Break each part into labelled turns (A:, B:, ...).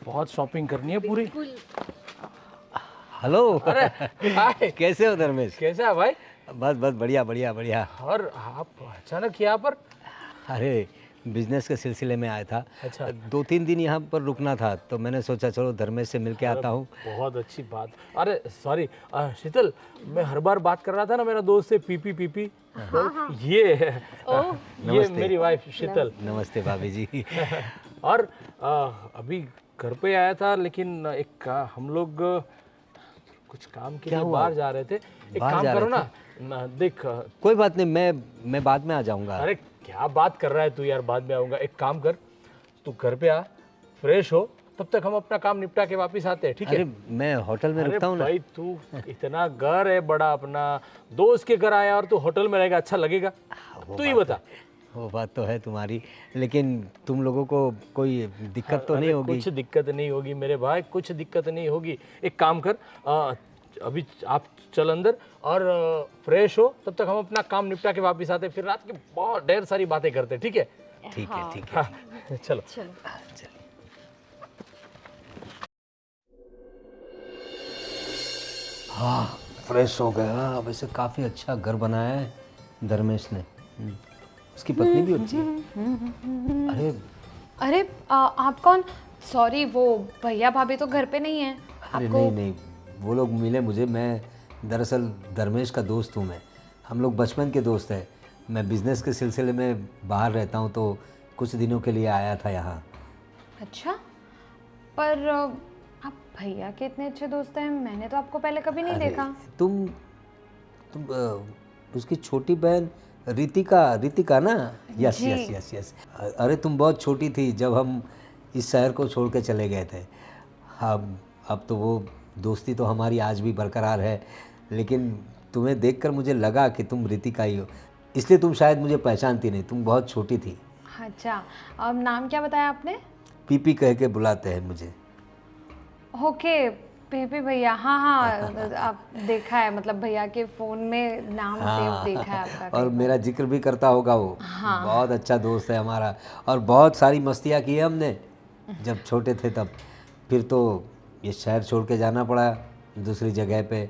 A: बहुत शॉपिंग करनी है पूरी।
B: हेलो।
A: अरे हाय,
B: कैसे हो धर्मेश?
A: कैसा है भाई?
B: बस बस बढ़िया बढ़िया बढ़िया।
A: और आप अचानक यहाँ पर?
B: अरे बिजनेस के सिलसिले में आया था।
A: अच्छा।
B: 2-3 दिन यहाँ पर रुकना था तो मैंने सोचा चलो धर्मेश से मिल के आता हूँ।
A: बहुत अच्छी बात। अरे सॉरी शीतल, मैं हर बार बात कर रहा था ना मेरा दोस्त से पीपी पीपी। ये ये
B: नमस्ते।
A: मेरी वाइफ शीतल।
B: नमस्ते भाभी जी।
A: और अभी घर पे आया था, लेकिन हम लोग कुछ काम के
B: क्या
A: लिए
B: हुआ?
A: बाहर जा रहे थे। एक
B: बाहर
A: काम
B: जा
A: करो
B: रहे
A: ना, देख।
B: कोई बात नहीं, मैं बाद में आ जाऊँगा।
A: अरे क्या बात कर रहा है तू यार, बाद में आऊंगा। एक काम कर, तू घर पे आ, फ्रेश हो, तब तक हम अपना काम निपटा के वापस आते हैं, ठीक है?
B: अरे मैं होटल में
A: अरे
B: रुकता हूँ ना।
A: भाई तू इतना घर है बड़ा अपना, दोस्त के घर आया और तू होटल में रहेगा, अच्छा लगेगा? तू ही बता।
B: वो बात तो है तुम्हारी, लेकिन तुम लोगों को कोई दिक्कत तो
A: अरे
B: नहीं होगी?
A: कुछ दिक्कत नहीं होगी मेरे भाई, कुछ दिक्कत नहीं होगी। एक काम कर, अभी आप चल अंदर और फ्रेश हो, तब तक हम अपना काम निपटा के वापस आते हैं, फिर रात की बहुत ढेर सारी बातें करते हैं, ठीक है?
B: ठीक है ठीक है।
A: हाँ चलो।
B: चलिए। हाँ फ्रेश हो गया। वैसे काफ़ी अच्छा घर बनाया है धर्मेश ने। उसकी पत्नी भी अच्छी है। अरे
C: अरे आप कौन? सॉरी, वो भैया भाभी तो घर पे नहीं है।
B: अरे
C: आपको
B: नहीं नहीं, वो लोग मिले मुझे। मैं दरअसल धर्मेश का दोस्त हूँ। मैं हम लोग बचपन के दोस्त हैं। मैं बिज़नेस के सिलसिले में बाहर रहता हूँ तो कुछ दिनों के लिए आया था यहाँ।
C: अच्छा, पर आप भैया के इतने अच्छे दोस्त हैं, मैंने तो आपको पहले कभी नहीं
B: अरे
C: देखा।
B: तुम उसकी छोटी बहन रितिका ना? यस
C: जी।
B: Yes yes yes. अरे तुम बहुत छोटी थी जब हम इस शहर को छोड़ के चले गए थे। अब तो वो दोस्ती तो हमारी आज भी बरकरार है, लेकिन तुम्हें देखकर मुझे लगा कि तुम रितिका ही हो, इसलिए तुम शायद मुझे पहचानती नहीं। तुम बहुत छोटी थी।
C: अच्छा, अब नाम क्या बताया आपने?
B: पीपी कह के बुलाते हैं मुझे।
C: ओके, पेपे भैया। हाँ हाँ, आप देखा है, मतलब भैया के फ़ोन में नाम सेव देखा है आपका
B: और
C: कई बार।
B: मेरा जिक्र भी करता होगा वो। बहुत अच्छा दोस्त है हमारा, और बहुत सारी मस्तियाँ की है हमने जब छोटे थे तब। फिर तो ये शहर छोड़ के जाना पड़ा दूसरी जगह पे,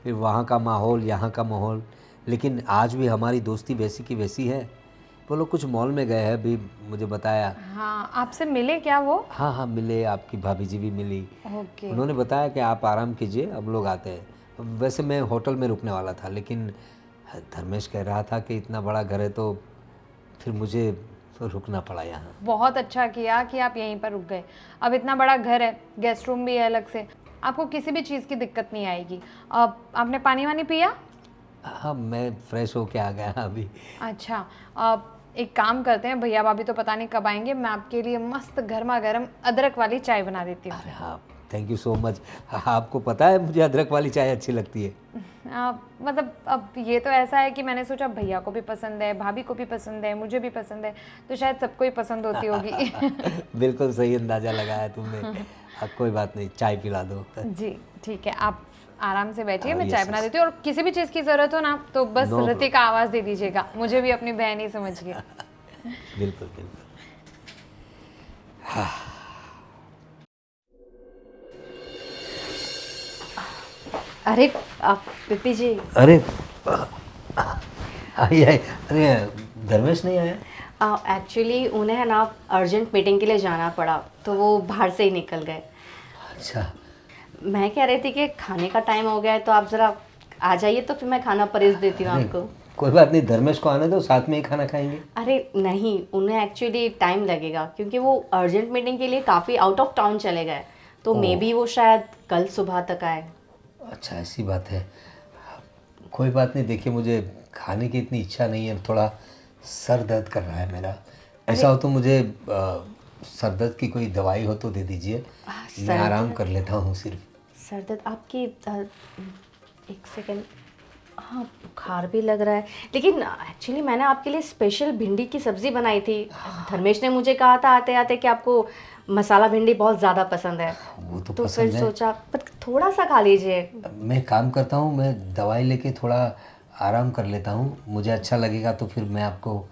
B: फिर वहाँ का माहौल यहाँ का माहौल, लेकिन आज भी हमारी दोस्ती वैसी की वैसी है। वो लोग कुछ मॉल में गए हैं अभी, मुझे बताया।
C: हाँ, आपसे मिले क्या वो?
B: हाँ हाँ मिले, आपकी भाभी जी भी मिली।
C: ओके।
B: उन्होंने बताया कि आप आराम कीजिए, हम लोग आते हैं। वैसे मैं होटल में रुकने वाला था, लेकिन धर्मेश कह रहा था कि इतना बड़ा घर है तो फिर मुझे तो रुकना पड़ा यहाँ।
C: बहुत अच्छा किया कि आप यहीं पर रुक गए। अब इतना बड़ा घर है, गेस्ट रूम भी है अलग से, आपको किसी भी चीज़ की दिक्कत नहीं आएगी। अब आपने पानी वानी पिया?
B: हाँ मैं फ्रेश होके आ गया अभी।
C: अच्छा, अब एक काम करते हैं, भैया भाभी तो पता नहीं कब आएंगे, मैं आपके लिए मस्त गर्मा गर्म अदरक वाली चाय बना देती हूँ।
B: अरे हाँ, थैंक यू सो मच। आपको पता है मुझे अदरक वाली चाय अच्छी लगती है।
C: मतलब अब ये तो ऐसा है कि मैंने सोचा भैया को भी पसंद है, भाभी को भी पसंद है, मुझे भी पसंद है, तो शायद सबको ही पसंद होती होगी।
B: बिल्कुल सही अंदाज़ा लगाया तुमने। अब कोई बात नहीं, चाय पिला दो।
C: जी ठीक है, आप आराम से बैठिए, मैं
B: yes,
C: चाय बना
B: yes.
C: देती हूँ। और किसी भी चीज़ की ज़रूरत हो ना तो बस
B: No
C: ऋतिक का आवाज़ दे दीजिएगा, मुझे भी अपनी बहन ही समझिए।
B: बिल्कुल बिल्कुल।
D: अरे आप पिपी जी।
B: अरे आई आई। अरे धर्मेश नहीं आया?
D: एक्चुअली उन्हें ना अर्जेंट मीटिंग के लिए जाना पड़ा तो वो बाहर से ही निकल गए।
B: अच्छा।
D: मैं कह रही थी कि खाने का टाइम हो गया है तो आप ज़रा आ जाइए तो फिर मैं खाना परोस देती हूँ आपको।
B: कोई बात नहीं, धर्मेश को आने दो, साथ में ही खाना खाएंगे।
D: अरे नहीं, उन्हें एक्चुअली टाइम लगेगा क्योंकि वो अर्जेंट मीटिंग के लिए काफ़ी आउट ऑफ टाउन चले गए, तो मे बी वो शायद कल सुबह तक आए।
B: अच्छा ऐसी बात है। कोई बात नहीं, देखिए मुझे खाने की इतनी इच्छा नहीं है, थोड़ा सर दर्द कर रहा है मेरा। ऐसा हो तो मुझे सर दर्द की कोई दवाई हो तो दे दीजिए, मैं आराम कर लेता हूँ सिर्फ।
D: सर दर्द आपकी एक सेकेंड। हाँ बुखार भी लग रहा है, लेकिन एक्चुअली मैंने आपके लिए स्पेशल भिंडी की सब्ज़ी बनाई थी। धर्मेश ने मुझे कहा था आते आते कि आपको मसाला भिंडी बहुत ज़्यादा पसंद है,
B: वो तो
D: फिर
B: पसंद है।
D: सोचा पर थोड़ा सा खा लीजिए।
B: मैं काम करता हूँ, मैं दवाई लेके थोड़ा आराम कर लेता हूँ, मुझे अच्छा लगेगा तो फिर मैं आपको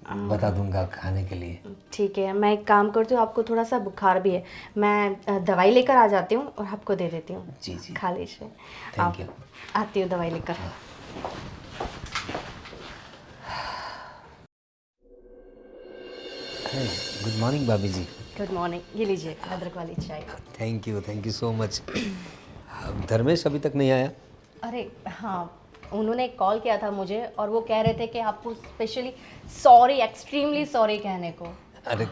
B: बता दूंगा खाने के लिए।
D: ठीक है, मैं एक काम करती हूँ, आपको थोड़ा सा बुखार भी है, मैं दवाई लेकर आ जाती हूँ और आपको दे देती हूँ।
B: जी जी,
D: खा लीजिए।
B: Thank you.
D: आती हूँ दवाई लेकर।
B: गुड मॉर्निंग भाभी जी।
D: गुड मॉर्निंग, ये लीजिए अदरक वाली चाय।
B: Thank you so much. Dharmesh अभी तक नहीं आया?
D: अरे हाँ, उन्होंने कॉल किया था मुझे और वो कह रहे थे कि आपको स्पेशली सॉरी, एक्सट्रीमली सॉरी कहने को।
B: अरे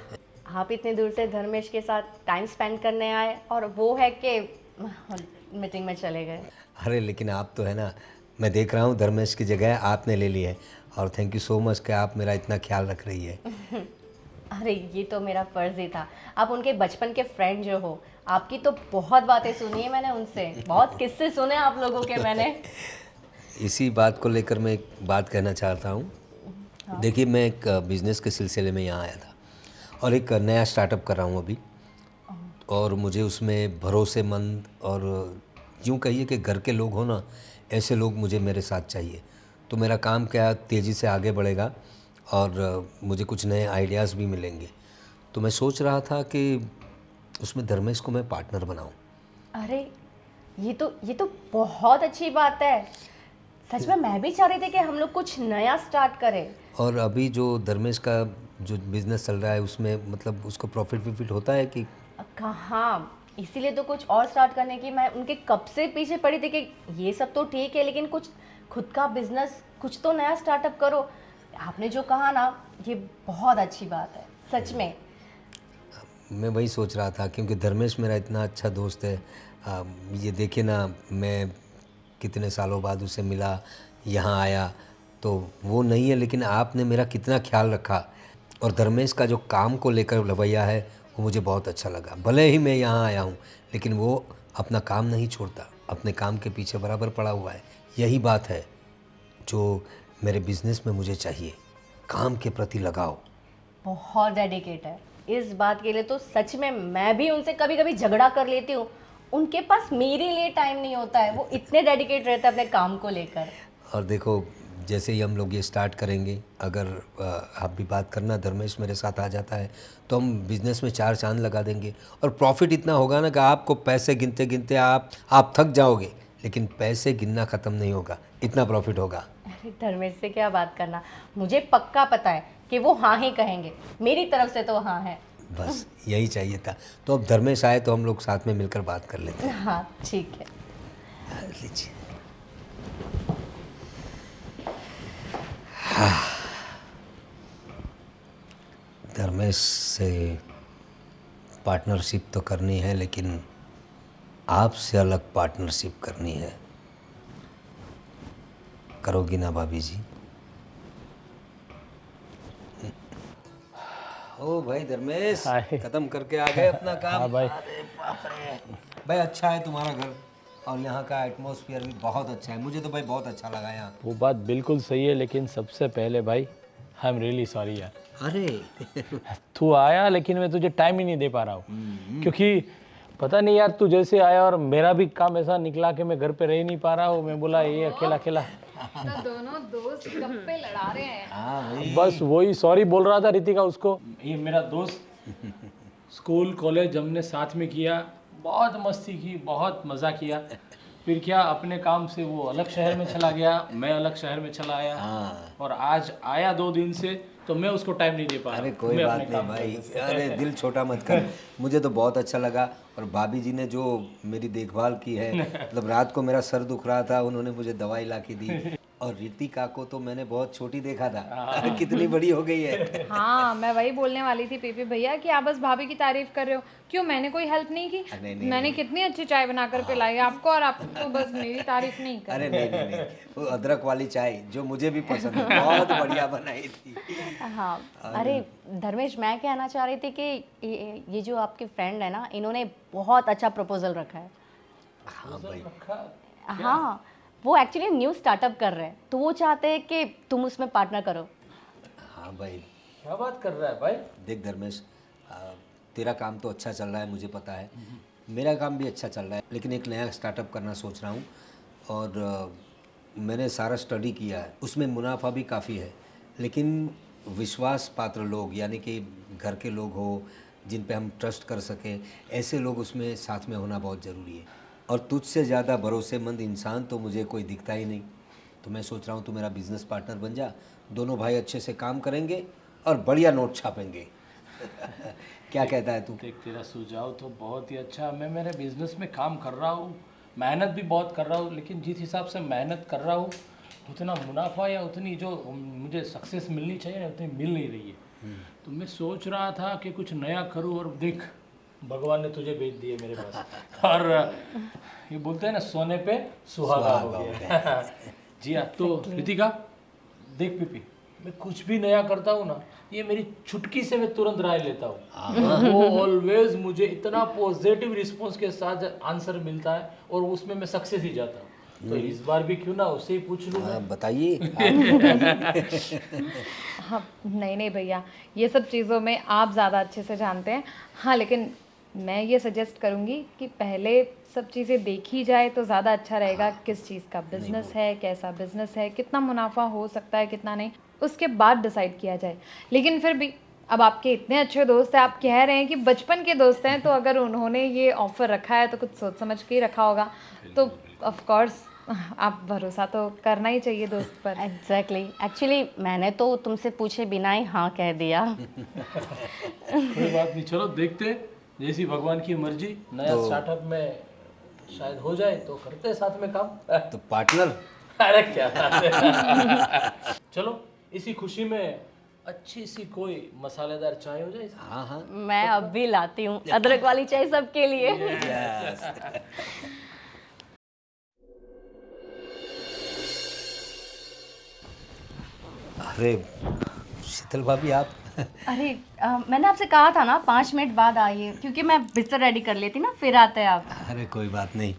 D: आप इतनी दूर से धर्मेश के साथ टाइम स्पेंड करने आए और वो है कि मीटिंग में चले गए।
B: अरे लेकिन आप तो है ना, मैं देख रहा हूँ धर्मेश की जगह आपने ले ली है, और थैंक यू सो मच कि आप मेरा इतना ख्याल रख रही है।
D: अरे ये तो मेरा फ़र्ज़ ही था, आप उनके बचपन के फ्रेंड जो हो, आपकी तो बहुत बातें सुनी है मैंने उनसे, बहुत किस्से सुने आप लोगों के मैंने।
B: इसी बात को लेकर मैं एक बात कहना चाहता हूँ। देखिए, मैं एक बिज़नेस के सिलसिले में यहाँ आया था और एक नया स्टार्टअप कर रहा हूँ अभी, और मुझे उसमें भरोसेमंद और यूँ कहिए कि घर के लोग हो ना, ऐसे लोग मुझे मेरे साथ चाहिए। तो मेरा काम क्या तेज़ी से आगे बढ़ेगा और मुझे कुछ नए आइडियाज़ भी मिलेंगे। तो मैं सोच रहा था कि उसमें धर्मेश को मैं पार्टनर बनाऊं।
D: अरे ये तो बहुत अच्छी बात है। सच में मैं भी चाह रही थी कि हम लोग कुछ नया स्टार्ट करें।
B: और अभी जो धर्मेश का जो बिज़नेस चल रहा है उसमें मतलब उसको प्रॉफिट होता है कि
D: कहाँ, इसीलिए तो कुछ और स्टार्ट करने की मैं उनके कब से पीछे पड़ी थी कि ये सब तो ठीक है लेकिन कुछ खुद का बिजनेस, कुछ तो नया स्टार्टअप करो। आपने जो कहा ना, ये बहुत अच्छी बात है सच में।
B: मैं वही सोच रहा था क्योंकि धर्मेश मेरा इतना अच्छा दोस्त है। ये देखिए ना, मैं कितने सालों बाद उसे मिला, यहाँ आया, तो वो नहीं है लेकिन आपने मेरा कितना ख्याल रखा। और धर्मेश का जो काम को लेकर रवैया है वो मुझे बहुत अच्छा लगा। भले ही मैं यहाँ आया हूँ लेकिन वो अपना काम नहीं छोड़ता, अपने काम के पीछे बराबर पड़ा हुआ है। यही बात है जो मेरे बिज़नेस में मुझे चाहिए, काम के प्रति लगाव।
D: बहुत डेडिकेट है इस बात के लिए तो सच में मैं भी उनसे कभी कभी झगड़ा कर लेती हूँ। उनके पास मेरे लिए टाइम नहीं होता है, वो इतने डेडिकेट रहते हैं अपने काम को लेकर।
B: और देखो, जैसे ही हम लोग ये स्टार्ट करेंगे, अगर आप भी बात करना, धर्मेश मेरे साथ आ जाता है तो हम बिज़नेस में 4 चांद लगा देंगे। और प्रॉफिट इतना होगा ना कि आपको पैसे गिनते गिनते आप थक जाओगे, लेकिन पैसे गिनना ख़त्म नहीं होगा, इतना प्रॉफिट होगा।
D: अरे धर्मेश से क्या बात करना, मुझे पक्का पता है कि वो हाँ ही कहेंगे, मेरी तरफ से तो हाँ है।
B: बस यही चाहिए था। तो अब धर्मेश आए तो हम लोग साथ में मिलकर बात कर लेते हैं।
D: हाँ ठीक है।
B: लीजिए। धर्मेश से पार्टनरशिप तो करनी है लेकिन आपसे अलग पार्टनरशिप करनी है। करोगी ना भाभी जी? ओ भाई धर्मेश,
A: हाय।
B: खत्म करके आ गए अपना काम।
A: हाँ भाई।
B: अरे बाप रे भाई, अच्छा है तुम्हारा घर और यहाँ का एटमॉस्फेयर भी बहुत अच्छा है। मुझे तो भाई बहुत अच्छा लगा यहाँ।
A: वो बात बिल्कुल सही है, लेकिन सबसे पहले भाई आई एम रियली सॉरी यार।
B: अरे
A: तू आया लेकिन मैं तुझे टाइम ही नहीं दे पा रहा हूँ, क्योंकि पता नहीं यार, तू जैसे आया और मेरा भी काम ऐसा निकला कि मैं घर पे रह नहीं पा रहा हूँ। मैं बोला ये अकेला अकेला,
C: तो दोनों दोस्त गप्पे लड़ा रहे हैं।
B: हाँ भाई,
A: बस वही सॉरी बोल रहा था रितिका उसको। ये मेरा दोस्त, स्कूल कॉलेज हमने साथ में किया, बहुत मस्ती की, बहुत मज़ा किया। फिर क्या, अपने काम से वो अलग शहर में चला गया, मैं अलग शहर में चला आया। और आज आया 2 दिन से तो मैं उसको टाइम नहीं दे पा रहा।
B: अरे कोई
A: मैं
B: बात
A: अपने
B: नहीं
A: काम
B: भाई,
A: पे
B: अरे दिल छोटा मत कर। मुझे तो बहुत अच्छा लगा। और भाभी जी ने जो मेरी देखभाल की है, मतलब रात को मेरा सर दुख रहा था, उन्होंने मुझे दवाई ला के दी। और रितिका को तो मैंने बहुत छोटी देखा था, कितनी बड़ी हो गई है।
C: हाँ, मैं वही बोलने वाली थी पीपी भैया कि आप बस भाभी की तारीफ कर रहे हो। क्यों, मैंने कोई हेल्प नहीं की?
B: नहीं,
C: मैंने कितनी अच्छी चाय बनाकर पिलाई आपको, और आप तो बस मेरी तारीफ नहीं कर।
B: अरे नहीं, वो अदरक वाली चाय जो मुझे भी पसंद है, बहुत बढ़िया बनाई थी।
D: हाँ, अरे धर्मेश, मैं कहना चाह रही थी कि ये जो आपके फ्रेंड है ना, इन्होंने बहुत अच्छा प्रपोजल रखा है।
B: हाँ भाई,
D: हाँ, वो एक्चुअली न्यू स्टार्टअप कर रहे हैं तो वो चाहते हैं कि तुम उसमें पार्टनर करो।
B: हाँ भाई।
A: क्या बात कर रहा है भाई?
B: देख धर्मेश, तेरा काम तो अच्छा चल रहा है, मुझे पता है। मेरा काम भी अच्छा चल रहा है, लेकिन एक नया स्टार्टअप करना सोच रहा हूँ। और मैंने सारा स्टडी किया है, उसमें मुनाफा भी काफ़ी है, लेकिन विश्वास पात्र लोग, यानी कि घर के लोग हो जिन पे हम ट्रस्ट कर सकें, ऐसे लोग उसमें साथ में होना बहुत ज़रूरी है। और तुझसे ज़्यादा भरोसेमंद इंसान तो मुझे कोई दिखता ही नहीं। तो मैं सोच रहा हूँ तू मेरा बिजनेस पार्टनर बन जा, दोनों भाई अच्छे से काम करेंगे और बढ़िया नोट छापेंगे। क्या कहता है तू?
A: देख, तेरा सुझाव तो बहुत ही अच्छा। मैं मेरे बिजनेस में काम कर रहा हूँ, मेहनत भी बहुत कर रहा हूँ, लेकिन जिस हिसाब से मेहनत कर रहा हूँ उतना मुनाफा या उतनी जो मुझे सक्सेस मिलनी चाहिए ना, उतनी मिल नहीं रही है। तो मैं सोच रहा था कि कुछ नया करूँ, और देख भगवान ने तुझे भेज दिए मेरे पास। और ये बोलते हैं ना, सोने पे सुहागा हो गया। जी हाँ। तो रितिका देख पीपी, मैं कुछ भी नया करता हूँ ना, ये मेरी चुटकी से मैं तुरंत राय लेता हूँ। वो ऑलवेज मुझे इतना पॉजिटिव रिस्पॉन्स के साथ आंसर मिलता है और उसमें मैं सक्सेस ही जाता हूँ। तो इस बार भी क्यों ना उससे ही पूछ लूँ।
B: बताइए।
C: हाँ, नहीं नहीं भैया, ये सब चीज़ों में आप ज़्यादा अच्छे से जानते हैं। हाँ, लेकिन मैं ये सजेस्ट करूँगी कि पहले सब चीज़ें देखी जाए तो ज़्यादा अच्छा रहेगा। किस चीज़ का बिजनेस है, कैसा बिजनेस है, कितना मुनाफा हो सकता है, कितना नहीं, उसके बाद डिसाइड किया जाए। लेकिन फिर भी अब आपके इतने अच्छे दोस्त हैं, आप कह रहे हैं कि बचपन के दोस्त हैं, तो अगर उन्होंने ये ऑफ़र रखा है तो कुछ सोच समझ के ही रखा होगा। तो ऑफ कोर्स आप भरोसा तो करना ही चाहिए दोस्त पर।
D: एग्जैक्टली, एक्चुअली मैंने तो तुमसे पूछे बिना ही हाँ कह दिया।
A: कोई बात नहीं, चलो देखते हैं, जैसी भगवान की मर्जी। नया स्टार्टअप में शायद हो जाए तो करते हैं साथ में काम।
B: तो पार्टनर।
A: अरे क्या बात है। चलो इसी खुशी में अच्छी सी कोई मसालेदार चाय हो जाए।
B: हाँ हाँ।
D: मैं अब भी लाती हूँ अदरक वाली चाय सबके लिए।
B: अरे शीतल भाभी, आप
D: अरे मैंने आपसे कहा था ना 5 मिनट बाद आइए, क्योंकि मैं बिस्तर रेडी कर लेती ना, फिर आते हैं आप।
B: अरे कोई बात नहीं,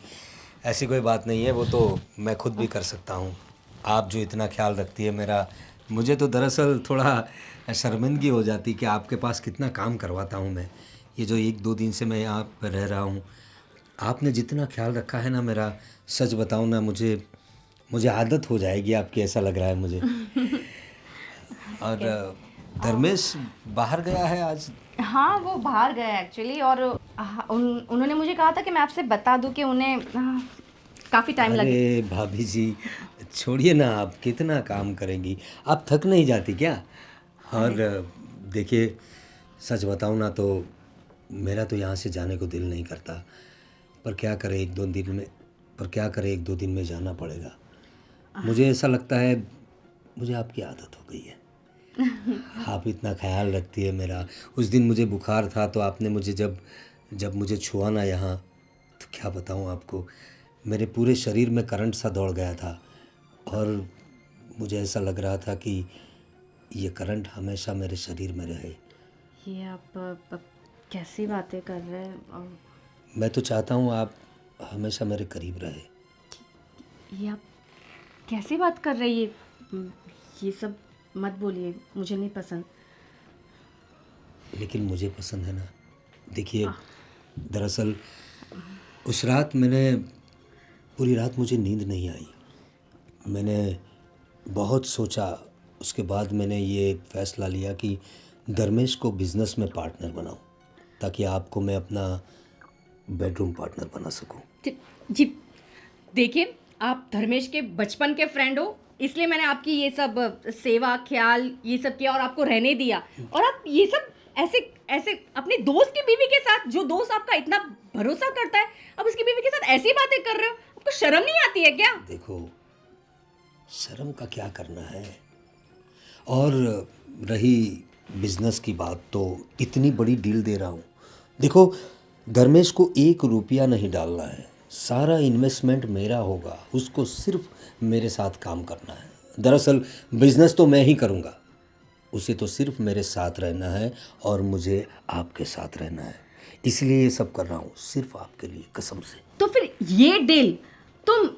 B: ऐसी कोई बात नहीं है, वो तो मैं खुद भी कर सकता हूँ। आप जो इतना ख्याल रखती है मेरा, मुझे तो दरअसल थोड़ा शर्मिंदगी हो जाती कि आपके पास कितना काम करवाता हूँ मैं। ये जो 1-2 दिन से मैं यहाँ पर रह रहा हूँ, आपने जितना ख्याल रखा है ना मेरा, सच बताऊँ ना, मुझे आदत हो जाएगी आपकी, ऐसा लग रहा है मुझे। और धर्मेश बाहर गया है आज?
D: हाँ, वो बाहर गए एक्चुअली, और उन्होंने मुझे कहा था कि मैं आपसे बता दूं कि उन्हें काफ़ी टाइम लगे।
B: अरे भाभी जी, छोड़िए ना, आप कितना काम करेंगी, आप थक नहीं जाती क्या? और देखिए, सच बताऊं ना तो मेरा तो यहाँ से जाने को दिल नहीं करता, पर क्या करें, 1-2 दिन में जाना पड़ेगा। मुझे ऐसा लगता है, मुझे आपकी आदत हो गई है। आप इतना ख्याल रखती है मेरा। उस दिन मुझे बुखार था तो आपने मुझे जब मुझे छुआ ना यहाँ, तो क्या बताऊँ आपको, मेरे पूरे शरीर में करंट सा दौड़ गया था, और मुझे ऐसा लग रहा था कि ये करंट हमेशा मेरे शरीर में रहे।
D: ये आप कैसी बातें कर रहे हैं?
B: मैं तो चाहता हूँ आप हमेशा मेरे करीब रहे।
D: ये आप कैसी बात कर रही है? ये सब मत बोलिए, मुझे नहीं पसंद।
B: लेकिन मुझे पसंद है ना। देखिए, दरअसल उस रात पूरी रात मुझे नींद नहीं आई। मैंने बहुत सोचा, उसके बाद मैंने ये फ़ैसला लिया कि धर्मेश को बिज़नेस में पार्टनर बनाऊं, ताकि आपको मैं अपना बेडरूम पार्टनर बना सकूं।
D: जी देखिए, आप धर्मेश के बचपन के फ्रेंड हो, इसलिए मैंने आपकी ये सब सेवा ख्याल ये सब किया और आपको रहने दिया। और आप ये सब ऐसे अपने दोस्त की बीवी के साथ, जो दोस्त आपका इतना भरोसा करता है, अब उसकी बीवी के साथ ऐसी बातें कर रहे हो, आपको शर्म नहीं आती है क्या?
B: देखो, शर्म का क्या करना है। और रही बिजनेस की बात, तो इतनी बड़ी डील दे रहा हूँ। देखो, धर्मेश को 1 रुपया नहीं डालना है, सारा इन्वेस्टमेंट मेरा होगा, उसको सिर्फ मेरे साथ काम करना है। दरअसल बिजनेस तो मैं ही करूँगा, उसे तो सिर्फ मेरे साथ रहना है और मुझे आपके साथ रहना है, इसलिए ये सब कर रहा हूँ, सिर्फ आपके लिए, कसम से।
D: तो फिर ये डील, तुम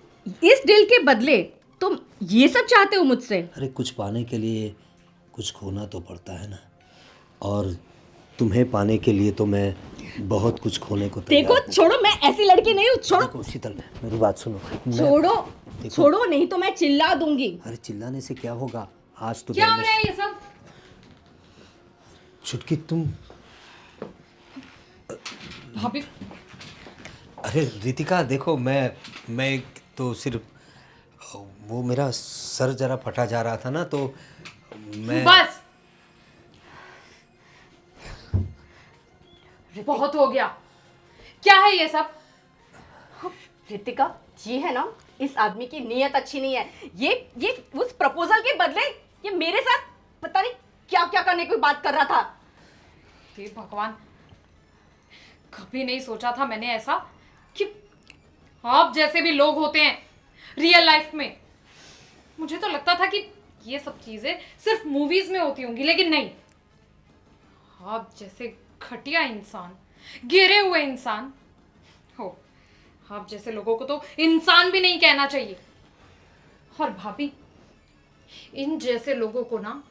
D: इस डील के बदले तुम ये सब चाहते हो मुझसे?
B: अरे कुछ पाने के लिए कुछ खोना तो पड़ता है ना, और तुम्हें पाने के लिए तो मैं बहुत कुछ खोने को तैयार
D: देखो,
B: हूँ।
D: छोड़ो, मैं ऐसी लड़की नहीं हूँ, छोड़ो।
B: देखो शीतल, मेरी बात सुनो।
D: छोड़ो, नहीं तो मैं चिल्ला दूंगी।
B: अरे चिल्लाने से क्या होगा, आज तो
C: क्या हो रहा है ये सब?
B: चुटकी तुम,
C: भाभी
B: अरे रितिका देखो, मैं तो सिर्फ वो मेरा सर जरा फटा जा रहा था ना, तो मैं
C: बस बहुत हो गया। क्या है ये सब?
D: रितिका, ये है ना, इस आदमी की नीयत अच्छी नहीं है। ये उस प्रपोजल के बदले ये मेरे साथ पता नहीं क्या क्या करने की बात कर रहा था।
C: हे भगवान, कभी नहीं सोचा था मैंने ऐसा कि आप जैसे भी लोग होते हैं रियल लाइफ में। मुझे तो लगता था कि ये सब चीजें सिर्फ मूवीज में होती होंगी, लेकिन नहीं। आप जैसे घटिया इंसान, गिरे हुए इंसान हो, आप जैसे लोगों को तो इंसान भी नहीं कहना चाहिए। और भाभी, इन जैसे लोगों को ना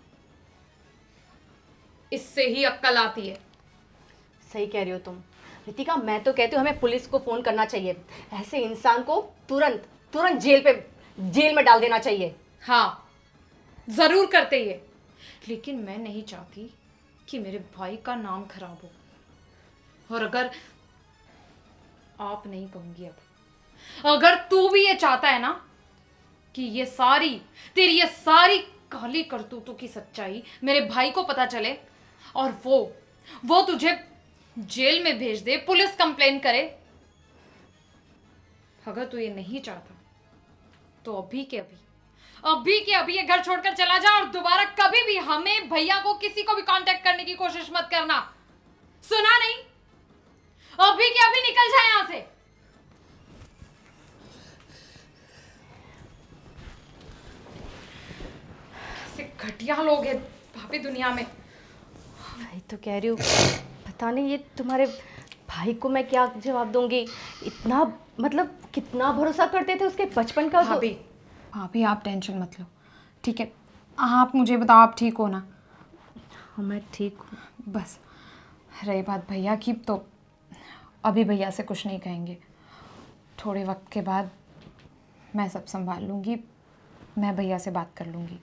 C: इससे ही अक्ल आती है।
D: सही कह रही हो तुम रितिका, मैं तो कहती हूँ हमें पुलिस को फोन करना चाहिए। ऐसे इंसान को तुरंत तुरंत जेल में डाल देना चाहिए।
C: हाँ, जरूर करते ये, लेकिन मैं नहीं चाहती कि मेरे भाई का नाम खराब हो। और अगर आप नहीं कहूंगी, अब अगर तू भी ये चाहता है ना कि ये सारी तेरी ये सारी काली करतूतों की सच्चाई मेरे भाई को पता चले और वो तुझे जेल में भेज दे, पुलिस कंप्लेन करे, अगर तू ये नहीं चाहता तो अभी के अभी ये घर छोड़कर चला जा और दोबारा कभी भी हमें, भैया को, किसी को भी कांटेक्ट करने की कोशिश मत करना। सुना नहीं? अभी के अभी निकल जाए यहां से। कैसे घटिया लोग हैं भाभी दुनिया में।
D: वही तो कह रही हूँ, पता नहीं ये तुम्हारे भाई को मैं क्या जवाब दूंगी। इतना मतलब कितना भरोसा करते थे उसके बचपन का।
C: भाभी भाभी आप टेंशन मत लो, ठीक है? आप मुझे बताओ, आप ठीक हो ना?
D: हाँ मैं ठीक हूँ।
C: बस रही बात भैया की, तो अभी भैया से कुछ नहीं कहेंगे। थोड़े वक्त के बाद मैं सब संभाल लूँगी, मैं भैया से बात कर लूँगी।